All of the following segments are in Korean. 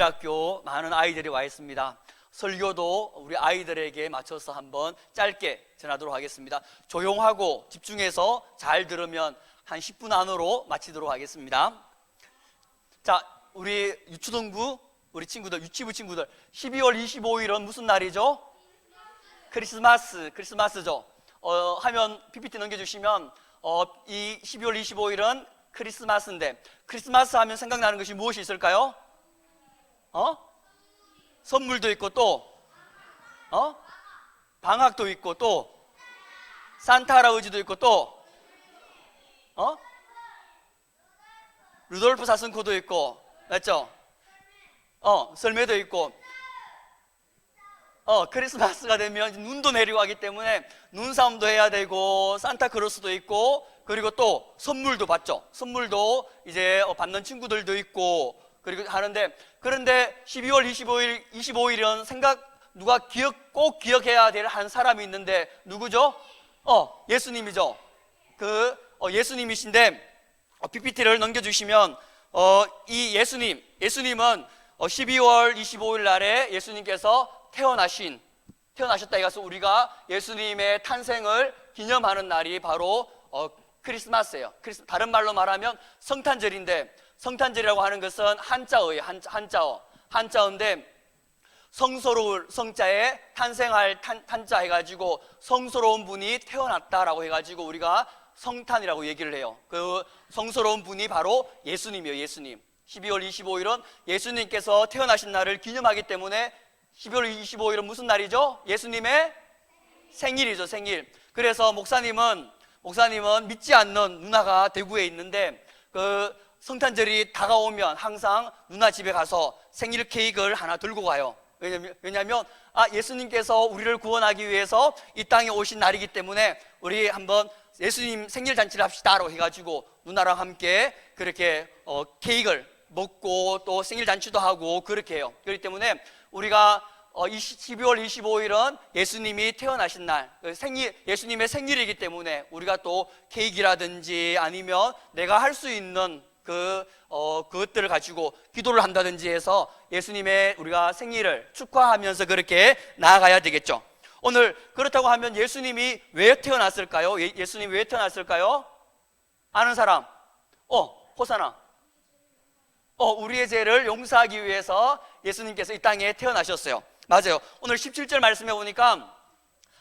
학교 많은 아이들이 와 있습니다. 설교도 우리 아이들에게 맞춰서 한번 짧게 전하도록 하겠습니다. 조용하고 집중해서 잘 들으면 한 10분 안으로 마치도록 하겠습니다. 자, 우리 유초등부 우리 친구들, 유치부 친구들, 12월 25일은 무슨 날이죠? 크리스마스죠. 화면 PPT 넘겨주시면 이 12월 25일은 크리스마스인데, 크리스마스 하면 생각나는 것이 무엇이 있을까요? 선물도 있고 또 방학도 있고 또 산타 할아버지도 있고 또 루돌프 사슴코도 있고, 맞죠? 썰매도 있고, 크리스마스가 되면 눈도 내리고 하기 때문에 눈싸움도 해야 되고 산타크로스도 있고, 그리고 또 선물도 받죠. 선물도 이제 받는 친구들도 있고 그리고 하는데, 그런데 12월 25일은 누가 꼭 기억해야 될 한 사람이 있는데 누구죠? 예수님이죠. 예수님이신데 PPT를 넘겨주시면 이 예수님은 12월 25일 날에 예수님께서 태어나셨다 해서 우리가 예수님의 탄생을 기념하는 날이 바로 크리스마스예요. 다른 말로 말하면 성탄절인데, 성탄절이라고 하는 것은 한자어예요. 한자어인데 성소로울 성자에 탄생할 탄자 해가지고 성소로운 분이 태어났다라고 해가지고 우리가 성탄이라고 얘기를 해요. 그 성소로운 분이 바로 예수님이에요. 예수님. 12월 25일은 예수님께서 태어나신 날을 기념하기 때문에 12월 25일은 무슨 날이죠? 예수님의 생일이죠. 생일. 그래서 목사님은 믿지 않는 누나가 대구에 있는데, 그 성탄절이 다가오면 항상 누나 집에 가서 생일 케이크를 하나 들고 가요. 왜냐하면 예수님께서 우리를 구원하기 위해서 이 땅에 오신 날이기 때문에 우리 한번 예수님 생일 잔치를 합시다라고 해가지고 누나랑 함께 그렇게 케이크를 먹고 또 생일 잔치도 하고 그렇게 해요. 그렇기 때문에 우리가 12월 25일은 예수님이 태어나신 날, 예수님의 생일이기 때문에 우리가 또 케이크라든지 아니면 내가 할 수 있는 그것들을 가지고 기도를 한다든지 해서 예수님의 우리가 생일을 축하하면서 그렇게 나아가야 되겠죠. 오늘 그렇다고 하면 예수님이 왜 태어났을까요? 예수님이 왜 태어났을까요? 아는 사람? 호사나. 우리의 죄를 용서하기 위해서 예수님께서 이 땅에 태어나셨어요. 맞아요. 오늘 17절 말씀해 보니까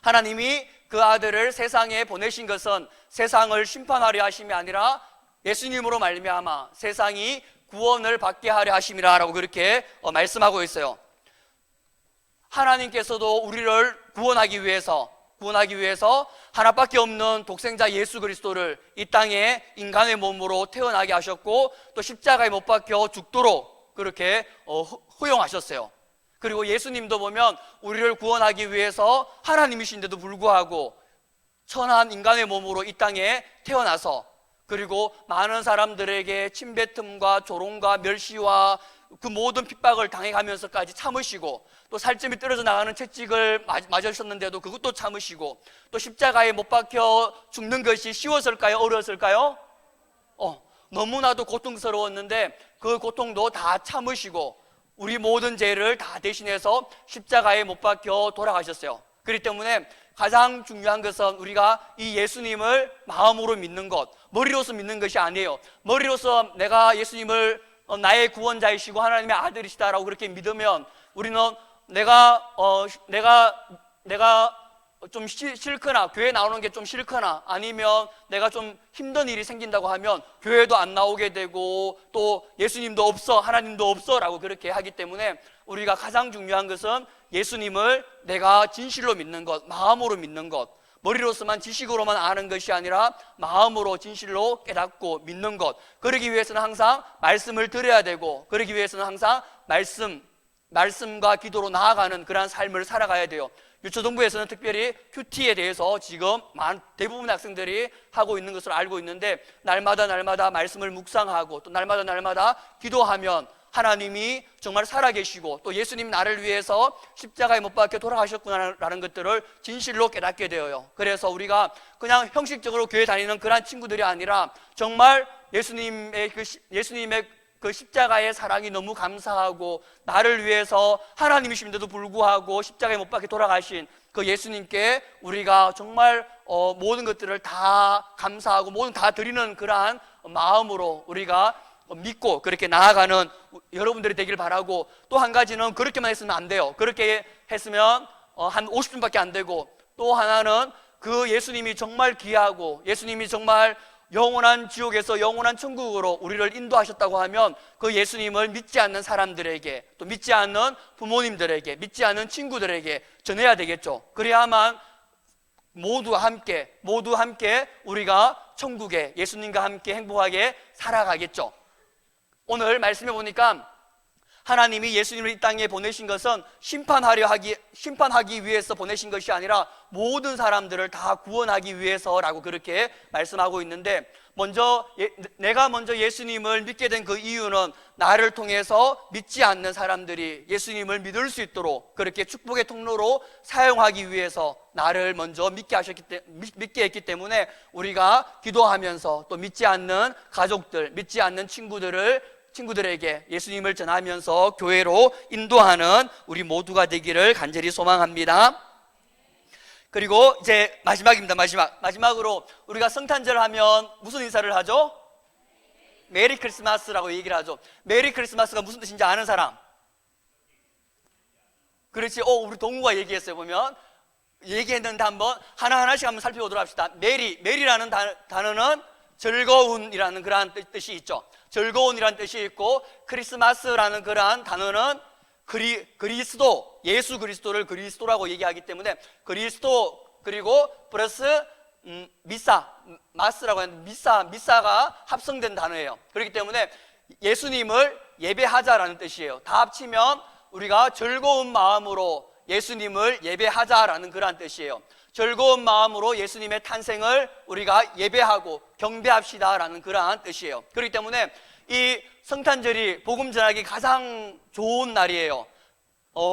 하나님이 그 아들을 세상에 보내신 것은 세상을 심판하려 하심이 아니라 예수님으로 말미암아 세상이 구원을 받게 하려 하심이라 라고 그렇게 말씀하고 있어요. 하나님께서도 우리를 구원하기 위해서 하나밖에 없는 독생자 예수 그리스도를 이 땅에 인간의 몸으로 태어나게 하셨고, 또 십자가에 못 박혀 죽도록 그렇게 허용하셨어요. 그리고 예수님도 보면 우리를 구원하기 위해서 하나님이신데도 불구하고 천한 인간의 몸으로 이 땅에 태어나서, 그리고 많은 사람들에게 침뱉음과 조롱과 멸시와 그 모든 핍박을 당해가면서까지 참으시고, 또 살점이 떨어져 나가는 채찍을 맞으셨는데도 그것도 참으시고, 또 십자가에 못 박혀 죽는 것이 쉬웠을까요? 어려웠을까요? 너무나도 고통스러웠는데 그 고통도 다 참으시고 우리 모든 죄를 다 대신해서 십자가에 못 박혀 돌아가셨어요. 그렇기 때문에 가장 중요한 것은 우리가 이 예수님을 마음으로 믿는 것, 머리로서 믿는 것이 아니에요. 머리로서 내가 예수님을 나의 구원자이시고 하나님의 아들이시다라고 그렇게 믿으면 우리는 내가 좀 싫거나 교회 나오는 게 좀 싫거나 아니면 내가 좀 힘든 일이 생긴다고 하면 교회도 안 나오게 되고 또 예수님도 없어, 하나님도 없어 라고 그렇게 하기 때문에 우리가 가장 중요한 것은 예수님을 내가 진실로 믿는 것, 마음으로 믿는 것, 머리로서만 지식으로만 아는 것이 아니라 마음으로 진실로 깨닫고 믿는 것. 그러기 위해서는 항상 말씀을 들어야 되고, 그러기 위해서는 항상 말씀과 기도로 나아가는 그러한 삶을 살아가야 돼요. 유초등부에서는 특별히 큐티에 대해서 지금 대부분의 학생들이 하고 있는 것을 알고 있는데, 날마다 말씀을 묵상하고 또 날마다 기도하면 하나님이 정말 살아계시고 또 예수님 나를 위해서 십자가에 못 박혀 돌아가셨구나라는 것들을 진실로 깨닫게 되어요. 그래서 우리가 그냥 형식적으로 교회 다니는 그런 친구들이 아니라 정말 예수님의 그 십자가의 사랑이 너무 감사하고 나를 위해서 하나님이심에도 불구하고 십자가에 못 박혀 돌아가신 그 예수님께 우리가 정말 모든 것들을 다 감사하고 모든 다 드리는 그러한 마음으로 우리가 믿고 그렇게 나아가는 여러분들이 되길 바라고, 또 한 가지는 그렇게만 했으면 안 돼요. 그렇게 했으면 한 50분밖에 안 되고, 또 하나는 그 예수님이 정말 귀하고 예수님이 정말 영원한 지옥에서 영원한 천국으로 우리를 인도하셨다고 하면 그 예수님을 믿지 않는 사람들에게, 또 믿지 않는 부모님들에게, 믿지 않는 친구들에게 전해야 되겠죠. 그래야만 모두 함께 우리가 천국에 예수님과 함께 행복하게 살아가겠죠. 오늘 말씀해 보니까 하나님이 예수님을 이 땅에 보내신 것은 심판하기 위해서 보내신 것이 아니라 모든 사람들을 다 구원하기 위해서라고 그렇게 말씀하고 있는데, 내가 먼저 예수님을 믿게 된 그 이유는 나를 통해서 믿지 않는 사람들이 예수님을 믿을 수 있도록 그렇게 축복의 통로로 사용하기 위해서 나를 먼저 믿게 했기 때문에 우리가 기도하면서 또 믿지 않는 가족들, 믿지 않는 친구들에게 예수님을 전하면서 교회로 인도하는 우리 모두가 되기를 간절히 소망합니다. 그리고 이제 마지막입니다. 마지막으로 우리가 성탄절 하면 무슨 인사를 하죠? 메리 크리스마스라고 얘기를 하죠. 메리 크리스마스가 무슨 뜻인지 아는 사람? 그렇지. 우리 동우가 얘기했어요. 보면 얘기했는데 한번 하나하나씩 한번 살펴보도록 합시다. 메리라는 단어는 즐거운이라는 그러한 뜻이 있죠. 즐거운이라는 뜻이 있고, 크리스마스라는 그러한 단어는 그리스도, 예수 그리스도를 그리스도라고 얘기하기 때문에 그리스도, 그리고 플러스 마스라고 하는 미사가 합성된 단어예요. 그렇기 때문에 예수님을 예배하자라는 뜻이에요. 다 합치면 우리가 즐거운 마음으로 예수님을 예배하자라는 그러한 뜻이에요. 즐거운 마음으로 예수님의 탄생을 우리가 예배하고 경배합시다라는 그러한 뜻이에요. 그렇기 때문에 이 성탄절이 복음 전하기 가장 좋은 날이에요.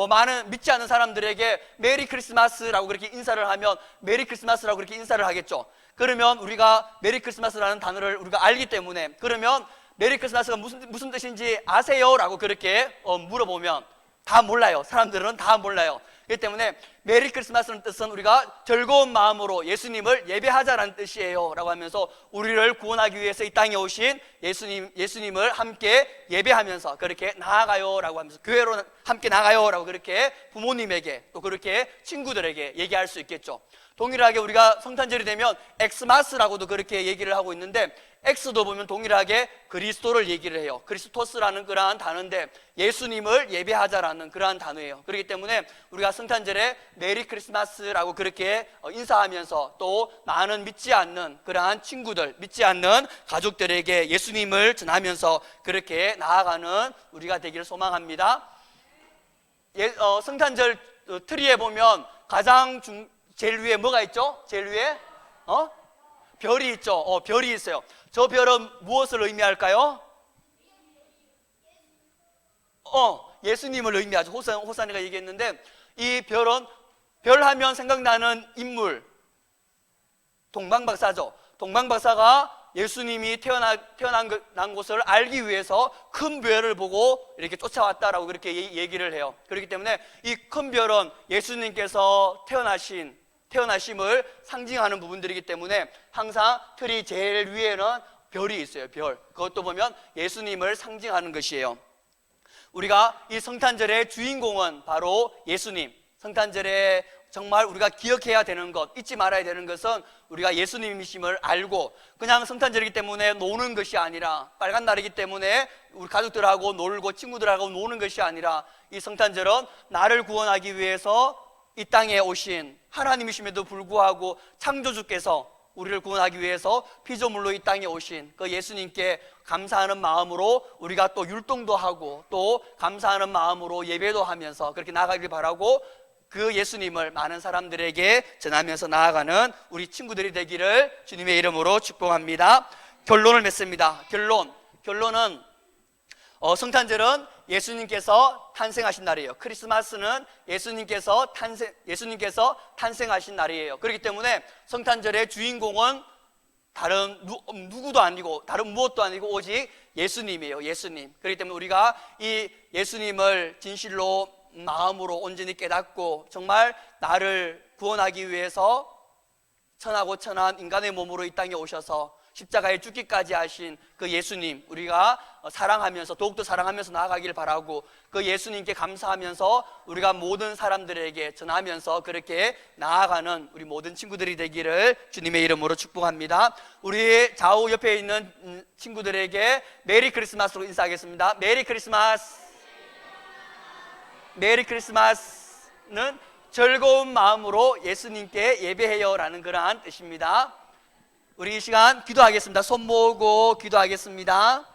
많은 믿지 않는 사람들에게 메리 크리스마스라고 그렇게 인사를 하면 메리 크리스마스라고 그렇게 인사를 하겠죠. 그러면 우리가 메리 크리스마스라는 단어를 우리가 알기 때문에, 그러면 메리 크리스마스가 무슨 뜻인지 아세요? 라고 그렇게 물어보면 다 몰라요. 사람들은 다 몰라요. 그렇기 때문에 메리 크리스마스는 뜻은 우리가 즐거운 마음으로 예수님을 예배하자라는 뜻이에요 라고 하면서 우리를 구원하기 위해서 이 땅에 오신 예수님을 함께 예배하면서 그렇게 나아가요 라고 하면서, 교회로 함께 나가요 라고 그렇게 부모님에게 또 그렇게 친구들에게 얘기할 수 있겠죠. 동일하게 우리가 성탄절이 되면 엑스마스라고도 그렇게 얘기를 하고 있는데, 엑스도 보면 동일하게 그리스도를 얘기를 해요. 크리스토스라는 그러한 단어인데 예수님을 예배하자라는 그러한 단어예요. 그렇기 때문에 우리가 성탄절에 메리 크리스마스라고 그렇게 인사하면서 또 많은 믿지 않는 그러한 친구들, 믿지 않는 가족들에게 예수님을 전하면서 그렇게 나아가는 우리가 되기를 소망합니다. 성탄절 트리에 보면 제일 위에 뭐가 있죠? 제일 위에 별이 있죠. 별이 있어요. 저 별은 무엇을 의미할까요? 예수님을 의미하죠. 호산이가 얘기했는데, 이 별은 별하면 생각나는 인물 동방박사죠. 동방박사가 예수님이 태어난 곳을 알기 위해서 큰 별을 보고 이렇게 쫓아왔다라고 그렇게 얘기를 해요. 그렇기 때문에 이 큰 별은 예수님께서 태어나심을 상징하는 부분들이기 때문에 항상 틀이 제일 위에는 별이 있어요. 별. 그것도 보면 예수님을 상징하는 것이에요. 우리가 이 성탄절의 주인공은 바로 예수님. 성탄절에 정말 우리가 기억해야 되는 것, 잊지 말아야 되는 것은 우리가 예수님이심을 알고, 그냥 성탄절이기 때문에 노는 것이 아니라, 빨간 날이기 때문에 우리 가족들하고 놀고 친구들하고 노는 것이 아니라, 이 성탄절은 나를 구원하기 위해서 이 땅에 오신 하나님이심에도 불구하고 창조주께서 우리를 구원하기 위해서 피조물로 이 땅에 오신 그 예수님께 감사하는 마음으로 우리가 또 율동도 하고 또 감사하는 마음으로 예배도 하면서 그렇게 나아가길 바라고, 그 예수님을 많은 사람들에게 전하면서 나아가는 우리 친구들이 되기를 주님의 이름으로 축복합니다. 결론을 맺습니다. 결론은 성탄절은 예수님께서 탄생하신 날이에요. 크리스마스는 예수님께서 탄생하신 날이에요. 그렇기 때문에 성탄절의 주인공은 다른 누구도 아니고 다른 무엇도 아니고 오직 예수님이에요. 예수님. 그렇기 때문에 우리가 이 예수님을 진실로 마음으로 온전히 깨닫고 정말 나를 구원하기 위해서 천하고 천한 인간의 몸으로 이 땅에 오셔서 십자가에 죽기까지 하신 그 예수님, 우리가 사랑하면서 더욱더 사랑하면서 나아가길 바라고, 그 예수님께 감사하면서 우리가 모든 사람들에게 전하면서 그렇게 나아가는 우리 모든 친구들이 되기를 주님의 이름으로 축복합니다. 우리 좌우 옆에 있는 친구들에게 메리 크리스마스로 인사하겠습니다. 메리 크리스마스. 메리 크리스마스는 즐거운 마음으로 예수님께 예배해요 라는 그러한 뜻입니다. 우리 이 시간 기도하겠습니다. 손 모으고 기도하겠습니다.